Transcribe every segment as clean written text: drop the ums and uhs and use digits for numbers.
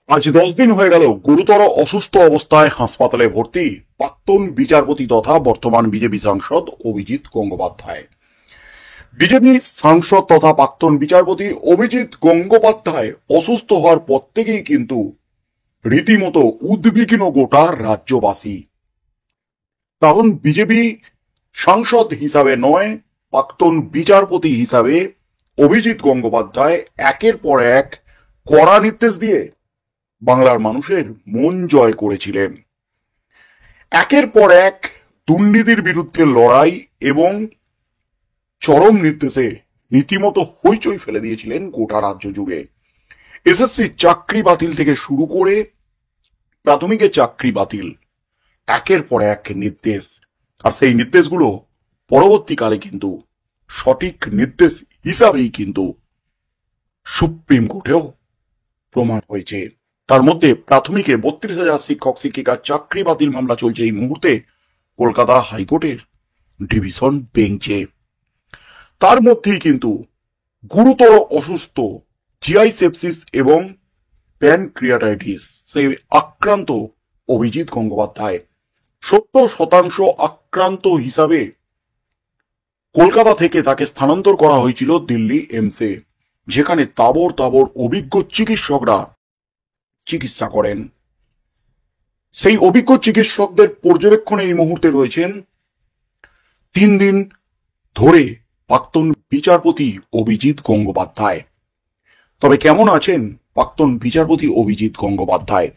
আজ 10 দিন হয়ে গেল গুরুতর অসুস্থ অবস্থায় হাসপাতালে ভর্তি প্রাক্তন বিচারপতি তথা বর্তমান বিজেপি সাংসদ অভিজিৎ গঙ্গোপাধ্যায়। বিজেপি সাংসদ তথা প্রাক্তন বিচারপতি অভিজিৎ গঙ্গোপাধ্যায় অসুস্থ হওয়ার পর থেকেই কিন্তু রীতিমতো উদ্বিগ্ন গোটা রাজ্যবাসী। কারণ বিজেপি সাংসদ হিসাবে নয়, প্রাক্তন বিচারপতি হিসাবে অভিজিৎ গঙ্গোপাধ্যায় একের পর এক কড়া নির্দেশ দিয়ে বাংলার মানুষের মন জয় করেছিলেন। একের পর এক দুর্নীতির বিরুদ্ধে লড়াই এবং চরম নির্দেশে রীতিমতো হইচই ফেলে দিয়েছিলেন গোটা রাজ্য জুড়ে। এসএসসি চাকরি বাতিল থেকে শুরু করে প্রাথমিকের চাকরি বাতিল, একের পর এক নির্দেশ। আর সেই নির্দেশগুলো পরবর্তীকালে কিন্তু সঠিক নির্দেশ হিসাবেই কিন্তু সুপ্রিম কোর্টেও প্রমাণ হয়েছে। তার মধ্যে প্রাথমিকে 32,000 শিক্ষক শিক্ষিকার চাকরি বাতিল মামলা চলছে এই মুহূর্তে কলকাতা হাইকোর্টের ডিভিশন বেঞ্চে। তার মধ্যেই কিন্তু গুরুতর অসুস্থ জিআই সেপসিস এবং প্যানক্রিয়াটাইটিস সেই আক্রান্ত অভিজিৎ গঙ্গোপাধ্যায় 70% আক্রান্ত হিসাবে কলকাতা থেকে তাকে স্থানান্তর করা হয়েছিল দিল্লি এমসে, যেখানে তাবর তাবর অভিজ্ঞ চিকিৎসকরা চিকিৎসা করেন। সেই অভিজ্ঞ চিকিৎসকদের পর্যবেক্ষণে এই মুহূর্তে রয়েছেন 3 দিন ধরে প্রাক্তন বিচারপতি অভিজিৎ গঙ্গোপাধ্যায়। তবে কেমন আছেন প্রাক্তন বিচারপতি অভিজিৎ গঙ্গোপাধ্যায়?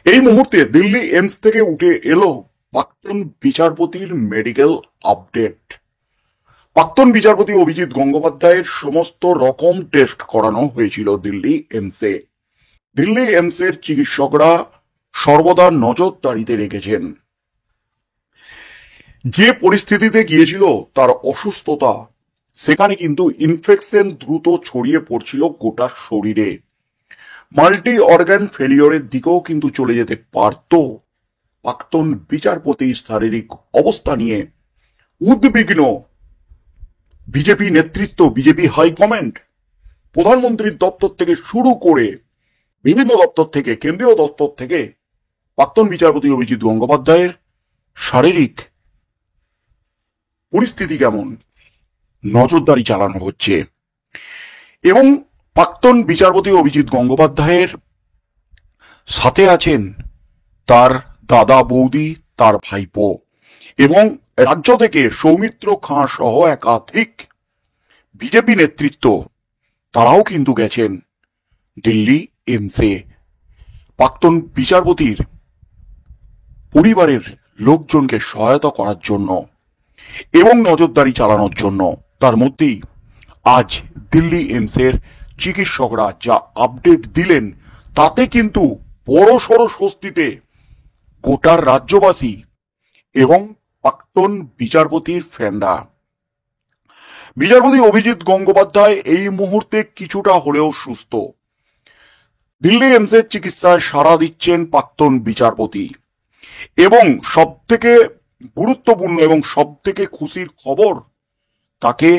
এই মুহূর্তে দিল্লি এমস থেকে উঠে এলো প্রাক্তন বিচারপতির মেডিকেল আপডেট। প্রাক্তন বিচারপতি অভিজিৎ গঙ্গোপাধ্যায়ের সমস্ত রকম টেস্ট করানো হয়েছিল দিল্লি এমসে। দিল্লি এমসের চিকিৎসকরা সর্বদা নজরদারিতে রেখেছেন। যে পরিস্থিতিতে গিয়েছিল তার অসুস্থতা, সেখানে কিন্তু ইনফেকশন দ্রুত ছড়িয়ে পড়ছিল গোটা শরীরে। মাল্টি অর্গান ফেলিওরের দিকেও কিন্তু চলে যেতে পারত। প্রাক্তন বিচারপতির শারীরিক অবস্থা নিয়ে উদ্বিগ্ন বিজেপি নেতৃত্ব, বিজেপি হাইকমান্ড, প্রধানমন্ত্রীর দপ্তর থেকে শুরু করে বিভিন্ন দপ্তর থেকে, কেন্দ্রীয় দপ্তর থেকে প্রাক্তন বিচারপতি অভিজিৎ গঙ্গোপাধ্যায়ের শারীরিক পরিস্থিতি কেমন নজরদারি চালানো হচ্ছে। এবং প্রাক্তন বিচারপতি অভিজিৎ গঙ্গোপাধ্যায়ের সাথে আছেন তার দাদা বৌদি, তার ভাইপো এবং রাজ্য থেকে সৌমিত্র খাঁ সহ একাধিক বিজেপি নেতৃত্ব, তারাও কিন্তু গেছেন দিল্লি এমসে প্রাক্তন বিচারপতির পরিবারের লোকজনকে সহায়তা করার জন্য এবং নজরদারি চালানোর জন্য। তার মধ্যেই আজ দিল্লি এমসের চিকিৎসকরা যা আপডেট দিলেন, তাতে কিন্তু বড়সড় স্বস্তিতে গোটার রাজ্যবাসী এবং প্রাক্তন বিচারপতির ফ্যানরা। বিচারপতি অভিজিৎ গঙ্গোপাধ্যায় এই মুহূর্তে কিছুটা হলেও সুস্থ। দিল্লি এমসের চিকিৎসায় সাড়া দিচ্ছেন প্রাক্তন বিচারপতি। এবং সব থেকে গুরুত্বপূর্ণ এবং সব থেকে খুশির খবর, তাকে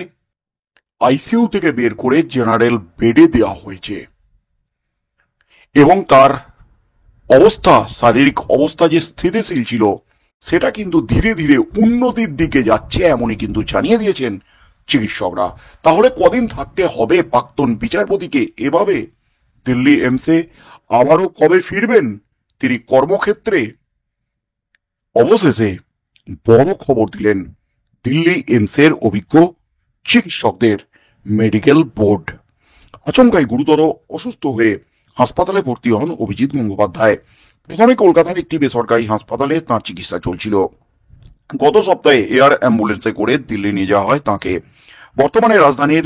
আইসিইউ থেকে বের করে জেনারেল বেডে দেওয়া হয়েছে এবং তার অবস্থা, শারীরিক অবস্থা যে স্থিতিশীল ছিল, সেটা কিন্তু ধীরে ধীরে উন্নতির দিকে যাচ্ছে, এমনই কিন্তু জানিয়ে দিয়েছেন চিকিৎসকরা। তাহলে কদিন থাকতে হবে প্রাক্তন বিচারপতিকে এভাবে দিল্লি এমসে? আবারও কবে ফিরবেন তিনি কর্মক্ষেত্রে? অবশেষে বড় খবর দিলেন দিল্লি এমসের অভিজ্ঞ চিকিৎসকদের মেডিকেল বোর্ড। আচমকাই গুরুতর অসুস্থ হয়ে হাসপাতালে ভর্তি হন অভিজিৎ গঙ্গোপাধ্যায়। প্রথমে কলকাতার একটি বেসরকারি হাসপাতালে তাঁর চিকিৎসা চলছিল। গত সপ্তাহে এয়ার অ্যাম্বুলেন্সে করে দিল্লি নিয়ে যাওয়া হয় তাঁকে। বর্তমানে রাজধানীর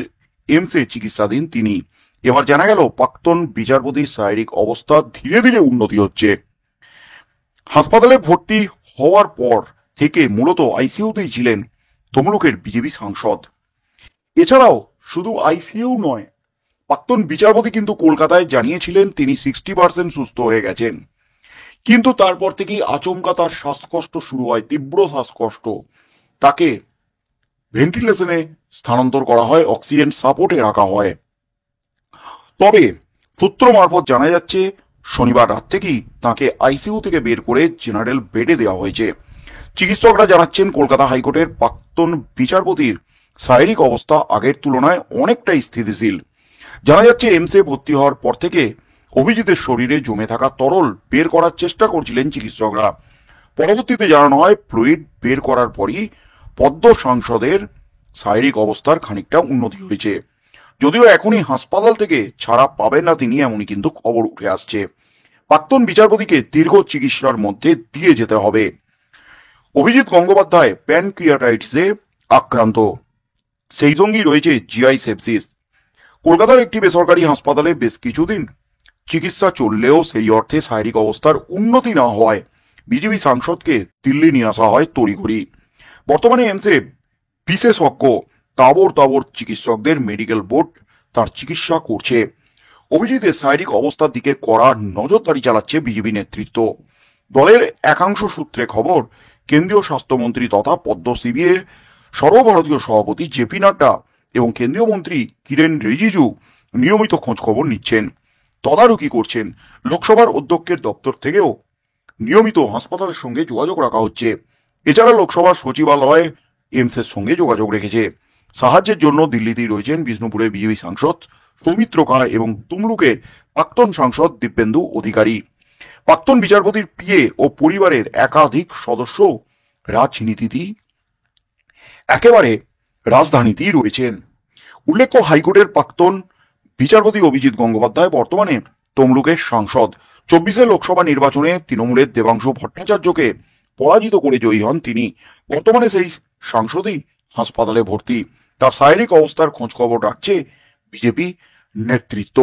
এমসে চিকিৎসাধীন তিনি। এবার জানা গেল প্রাক্তন বিচারপতির শারীরিক অবস্থা ধীরে ধীরে উন্নতি হচ্ছে। হাসপাতালে ভর্তি হওয়ার পর থেকে মূলত আইসিইউতেই ছিলেন তমলুকের বিজেপি সাংসদ। এছাড়াও শুধু আইসিইউ নয়, প্রাক্তন বিচারপতি কিন্তু কলকাতায় জানিয়েছিলেন তিনি 60% সুস্থ হয়ে গেছেন। কিন্তু তারপর থেকেই আচমকা তার শ্বাসকষ্ট শুরু হয়, তীব্র শ্বাসকষ্ট। তাকে ভেন্টিলেশনে স্থানান্তর করা হয়, অক্সিজেন সাপোর্টে রাখা হয়। তবে সূত্র মারফত জানা যাচ্ছে শনিবার রাত থেকেই তাকে আইসিইউ থেকে বের করে জেনারেল বেডে দেওয়া হয়েছে। চিকিৎসকরা জানাচ্ছেন কলকাতা হাইকোর্টের প্রাক্তন বিচারপতির শারীরিক অবস্থা আগের তুলনায় অনেকটাই স্থিতিশীল। জানা যাচ্ছে এমসে ভর্তি হওয়ার পর থেকে অভিজিতের শরীরে জমে থাকা তরল বের করার চেষ্টা করছিলেন চিকিৎসকরা। পরবর্তীতে জানানো হয় ফ্লুইড বের করার পরই পদ্ম সাংসদের শারীরিক অবস্থার খানিকটা উন্নতি হয়েছে। যদিও এখনই হাসপাতাল থেকে ছাড়া পাবেন না তিনি, এমনই কিন্তু খবর উঠে আসছে। প্রাক্তন বিচারপতিকে দীর্ঘ চিকিৎসার মধ্যে দিয়ে যেতে হবে। অভিজিৎ গঙ্গোপাধ্যায় প্যানক্রিয়াটাইটিসে আক্রান্ত, সেই সঙ্গেই রয়েছে জিআই সেপসিস। কলকাতার একটি বেসরকারি হাসপাতালে বেশ কিছুদিন চিকিৎসা চললেও সেই অর্থে শারীরিক অবস্থার উন্নতি না হওয়ায় বিজেপি সাংসদকে দিল্লি নিয়ে আসা হয় তড়িঘড়ি। বর্তমানে এমসে বিশেষজ্ঞ তাবড় চিকিৎসকদের মেডিকেল বোর্ড তার চিকিৎসা করছে। অভিজিতের শারীরিক অবস্থার দিকে কড়া নজরদারি চালাচ্ছে বিজেপি নেতৃত্ব। দলের একাংশ সূত্রে খবর, কেন্দ্রীয় স্বাস্থ্যমন্ত্রী তথা পদ্ম শিবিরের সর্বভারতীয় সভাপতি জেপি নাড্ডা এবং কেন্দ্রীয় মন্ত্রী কিরেন রিজিজু নিয়মিত খোঁজ খবর নিচ্ছেন, তদারকি করছেন। লোকসভার অধ্যক্ষের দপ্তর থেকেও নিয়মিত হাসপাতালের সঙ্গে যোগাযোগ রাখা হচ্ছে। এছাড়া লোকসভার সচিবালয় এমসের সঙ্গে যোগাযোগ রেখেছে। সাহায্যের জন্য দিল্লিতেই রয়েছেন বিষ্ণুপুরের বিজেপি সাংসদ সৌমিত্র খাঁ এবং তমলুকের প্রাক্তন সাংসদ দিব্যেন্দু অধিকারী। প্রাক্তন বিচারপতির পিএ ও পরিবারের একাধিক সদস্য একেবারে রাজধানীতেই রয়েছেন। উল্লেখ্য, হাইকোর্টের প্রাক্তন বিচারপতি অভিজিৎ গঙ্গোপাধ্যায় বর্তমানে তমলুকের সাংসদ। 24 লোকসভা নির্বাচনে তৃণমূলের দেবাংশু ভট্টাচার্যকে পরাজিত করে জয়ী হন তিনি। বর্তমানে সেই সাংসদই হাসপাতালে ভর্তি। তার শারীরিক অবস্থার খোঁজ খবর রাখছে বিজেপি নেতৃত্ব।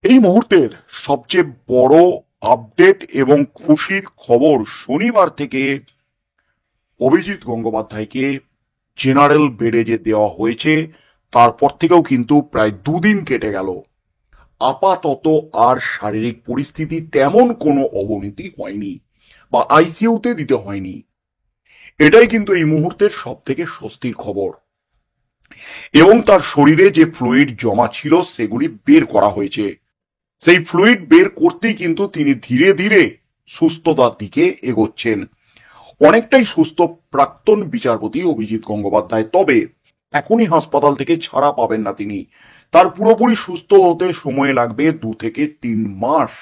এই মুহূর্তের সবচেয়ে বড় আপডেট এবং খুশির খবর, শনিবার থেকে অভিজিৎ গঙ্গোপাধ্যায়কে জেনারেল বেডে যে দেওয়া হয়েছে, তারপর থেকেও কিন্তু প্রায় 2 দিন কেটে গেল। আপাতত আর শারীরিক পরিস্থিতি তেমন কোনো অবনতি হয়নি বা আইসিইউতে দিতে হয়নি। এটাই কিন্তু এই মুহূর্তের সব থেকে স্বস্তির খবর। এবং তার শরীরে যে ফ্লুইড জমা ছিল সেগুলি বের করা হয়েছে। সেই ফ্লুইড বের করতেই কিন্তু তিনি ধীরে ধীরে সুস্থতার দিকে এগোচ্ছেন। অনেকটাই সুস্থ প্রাক্তন বিচারপতি অভিজিৎ গঙ্গোপাধ্যায়, তবে এখনই হাসপাতাল থেকে ছাড়া পাবেন না তিনি। তার পুরোপুরি সুস্থ হতে সময় লাগবে 2 থেকে 3 মাস।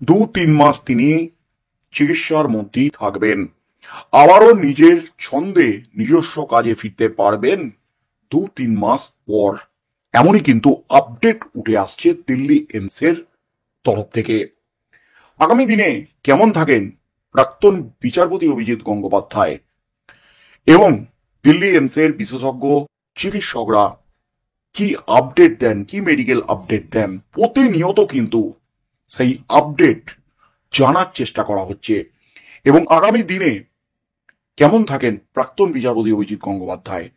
2-3 মাস তিনি চিকিৎসার মধ্যেই থাকবেন, আবারও নিজের ছন্দে নিজস্ব কাজে ফিরতে পারবেন 2-3 মাস পর। এমনই কিন্তু আপডেট উঠে আসছে দিল্লি এমসের তরফ থেকে। আগামী দিনে কেমন থাকেন প্রাক্তন বিচারপতি অভিজিৎ গঙ্গোপাধ্যায় এবং দিল্লি এমসের বিশেষজ্ঞ চিকিৎসকরা কি আপডেট দেন, কি মেডিকেল আপডেট দেন, প্রতিনিয়ত কিন্তু সেই আপডেট জানার চেষ্টা করা হচ্ছে। এবং আগামী দিনে কেমন থাকেন প্রাক্তন বিচারপতি অভিজিৎ গঙ্গোপাধ্যায়,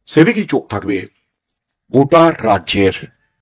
সেদিকেই চোখ থাকবে গোটা রাজ্যের।